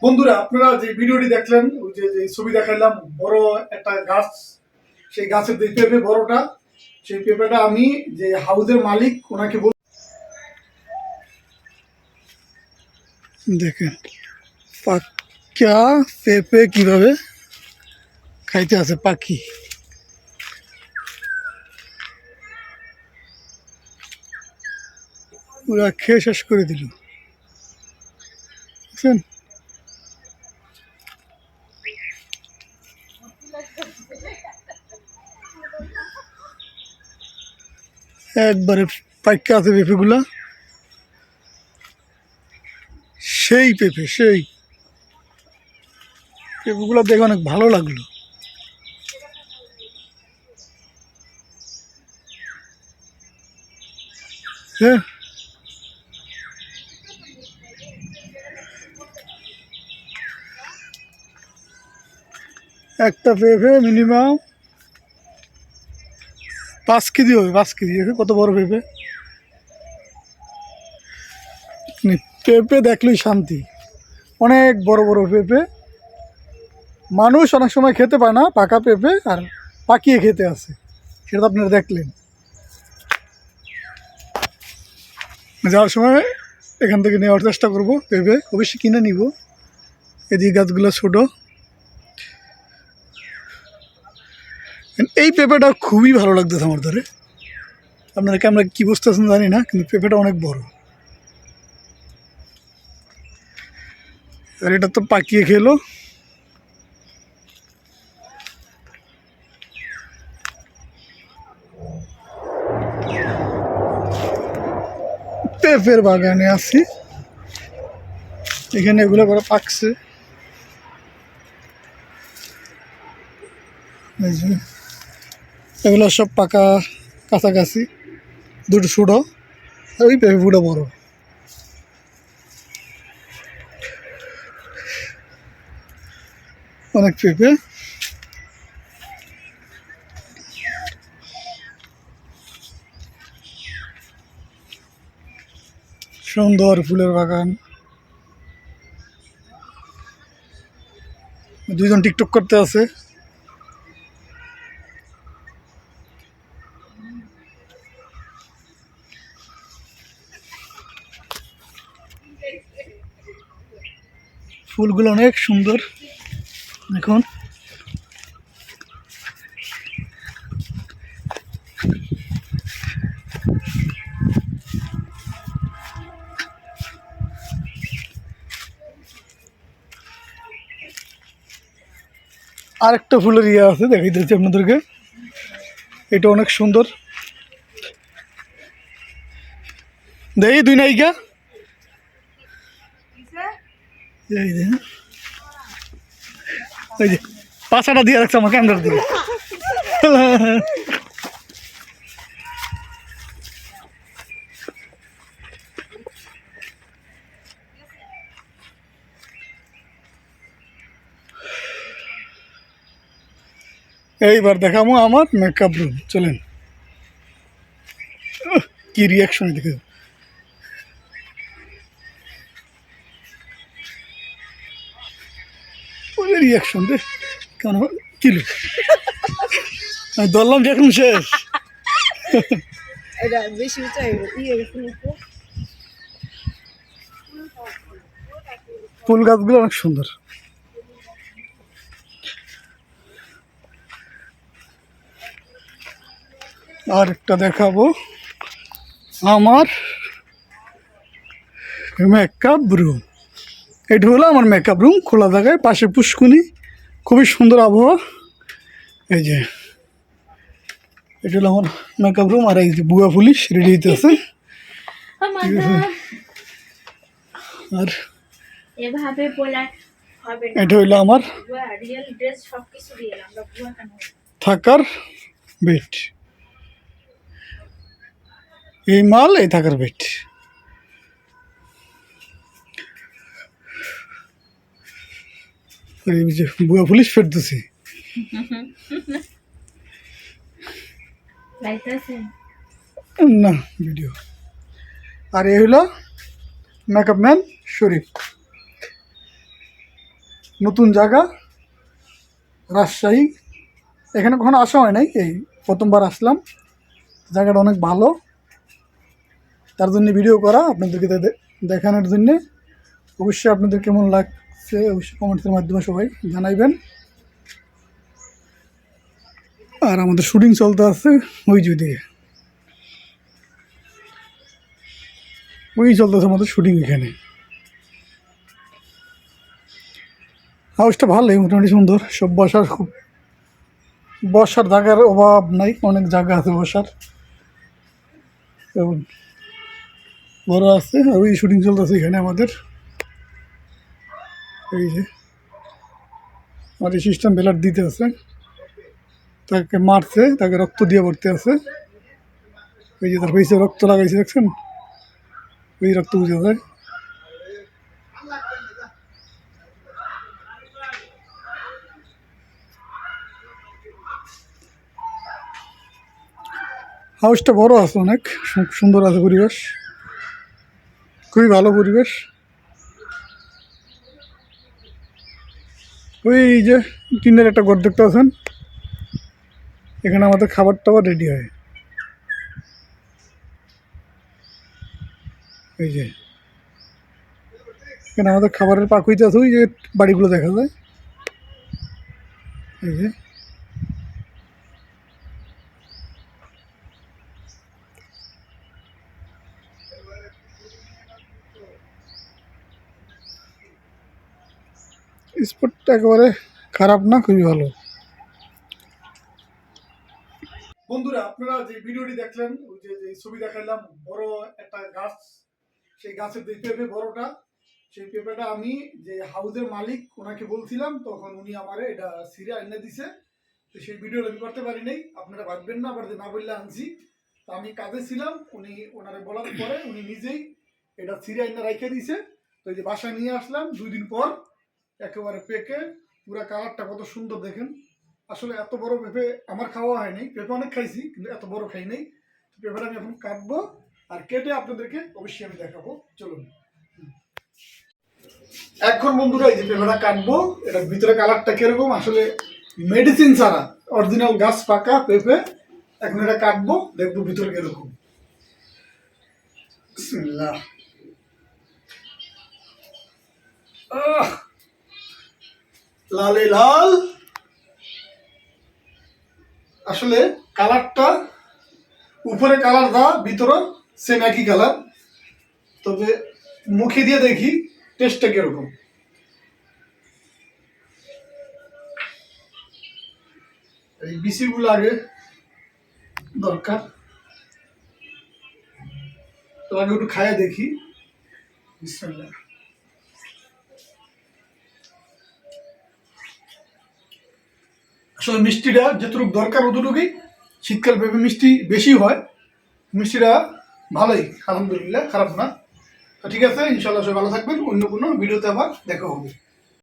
বন্ধুরা, আপনারা যে ভিডিওটি দেখলেন, ওই যে ছবি দেখাইলাম বড় একটা গাছ, সেই গাছের যে পেঁপে বড়টা, সেই পেঁপেটা আমি যে হাউসের মালিক ওনাকে বল। দেখেন পাকা পেঁপে কিভাবে খাইতে আছে পাখি। ওরা খেয়ে শেষ করে দিল, বুঝছেন? একবারে পাক্কা আছে পেঁপেগুলা, সেই পেঁপেগুলো দেখে অনেক ভালো লাগলো। হ্যাঁ, একটা পেঁপে মিনিমাম 5 কেজি হবে। 5 কেজি কত বড় পেঁপে! পেঁপে দেখলেই শান্তি, অনেক বড় বড় পেঁপে। মানুষ অনেক সময় খেতে পায় না পাকা পেঁপে, আর পাকিয়ে খেতে আছে, সেটা তো আপনারা দেখলেন। যাওয়ার সময় এখান থেকে নেওয়ার চেষ্টা করব পেঁপে, অবশ্যই কিনে নিব। এদিকে গাছগুলো ছোট। এই পেঁপেটা খুবই ভালো লাগতেছে আমার ধরে। আপনারা ক্যামেরা কী বুঝতেছেন জানি না, কিন্তু পেঁপেটা অনেক বড়। আর এটা তো পাকিয়ে খেলো। পেঁপের বাগানে আছি, এখানে এগুলো করে পাকছে। এগুলো সব পাকা কাছাকাছি, দুটো ছোটো, আর ওই পেঁপেগুলো বড়। অনেক পেঁপে। সুন্দর ফুলের বাগান। দুইজন টিকটক করতে আছে। ফুলগুলো অনেক সুন্দর। দেখুন, আরেকটা ফুলের ইয়ে আছে, দেখাই দিচ্ছি আপনাদেরকে। এটা অনেক সুন্দর। দেখি দুই নায়িকা, ওই যে পাশাটা দিয়ে রাখছে আমার ক্যামেরার দিকে। এইবার দেখাবো আমার মেকআপ রুম, চলেন। কি রিয়াকশন দেখে, রিয়াকশন দে কেমন কিলো। আমি ধরলাম যে এখন শেষ। ফুল গাছগুলো অনেক সুন্দর। আর একটা দেখাবো আমার মেকআপ রুম। এটা হলো আমার মেকআপ রুম, খোলা জায়গায়, পাশে পুষ্কুনি, খুবই সুন্দর আবহাওয়া। এই যে এটা হলো আমার মেকআপ রুম। আর এই যে বুয়া পুলিশ রেডি হইতে আছে। আর এটা হইলো আমার থাকার বেড। এই মাল, এই থাকার বেড। বুয়া পুলিশ ফেরতেছি না ভিডিও। আর এই হলো মেকআপ ম্যান শরীফ। নতুন জায়গা রাজশাহী, এখানে কখনো আসা হয় নাই, এই প্রথমবার আসলাম। জায়গাটা অনেক ভালো, তার জন্য ভিডিও করা আপনাদেরকে দেখানোর জন্যে। অবশ্যই আপনাদের কেমন লাগছে অবশ্যই কমেন্টসের মাধ্যমে সবাই জানাইবেন। আর আমাদের শুটিং চলতে আছে ওই দিকে, ওই চলতেছে আমাদের শুটিং এখানে। হাউসটা ভালোই, মোটামুটি সুন্দর, সব বসার জায়গার অভাব নাই, অনেক জায়গা আছে বসার, এবং বড় আছে। আর ওই শুটিং চলতেছে এখানে আমাদের। এই যে আমাদের সিস্টেম বেলার দিতে আছে, তাকে মারছে, তাকে রক্ত দিয়ে ভরতে আছে। এই যে তার ফেসে রক্ত লাগাইছে, দেখছেন, ওই রক্ত বুঝে যায়। হাউসটা বড় আছে, অনেক সুন্দর আছে, পরিবেশ খুবই ভালো পরিবেশ। ওই যে টিনের একটা ঘর দেখতে আছেন, এখানে আমাদের খাবার টাবার রেডি হয়। এই যে এখানে আমাদের খাবারের পাকুইতে আছে, ওই যে বাড়িগুলো দেখা যায়। এই যে স্পটটা একেবারে খারাপ না, খুবই ভালো। বন্ধুরা, আপনারা যে ভিডিওটি দেখলেন, ওই যে ছবি দেখাইলাম বড় একটা গাছ, সেই গাছের যে পেঁপে বড়টা, সেই পেঁপেটা আমি যে হাউসের মালিক ওনাকে বলছিলাম, তখন উনি আমারে এটা সিরিয়া এনে দিছে। তো সেই ভিডিওটা আমি করতে পারি নাই, আপনারা ভাববেন না আবার যে না বললে আনছি। তো আমি কাজে ছিলাম, উনি ওনারে বলার পরে উনি নিজেই এটা সিরিয়া এনে রেখে দিছে। তো এই যে বাসায় নিয়ে আসলাম 2 দিন পর, একেবারে পেকে পুরা কালারটা কত সুন্দর দেখেন। আসলে এত বড় পেঁপে আমার খাওয়া হয়নি, পেঁপে অনেক খাইছি কিন্তু এত বড় খাই নাই। পেঁপেটা আমি এখন কাটবো, আর কেটে আপনাদেরকে অবশ্যই আমি দেখাবো, চলুন। এখন বন্ধুরা এই যে পেঁপেটা কাটবো, এটার ভিতরে কালারটা কিরকম, আসলে মেডিসিন ছাড়া অরিজিনাল গাছ পাকা পেঁপে। এখন এটা কাটবো, দেখবো ভিতরে কিরকম। বিসমিল্লাহ। লালে লাল, আসলে কালারটা উপরে কালার দা, ভিতরে সেম একই কালার। তবে মুখে দিয়ে দেখি টেস্টটা কিরকম। এই বিচিগুলো আগে দরকার, তো আগে একটু খাইয়ে দেখি। বিসমিল্লাহ। আসলে মিষ্টিটা যতটুকু দরকার অতটুকুই, শীতকাল পেঁপে মিষ্টি বেশি হয়, মিষ্টিটা ভালোই, আলহামদুলিল্লাহ, খারাপ না। তো ঠিক আছে, ইনশাল্লাহ সবাই ভালো থাকবেন, অন্য কোনো ভিডিওতে আবার দেখা হবে।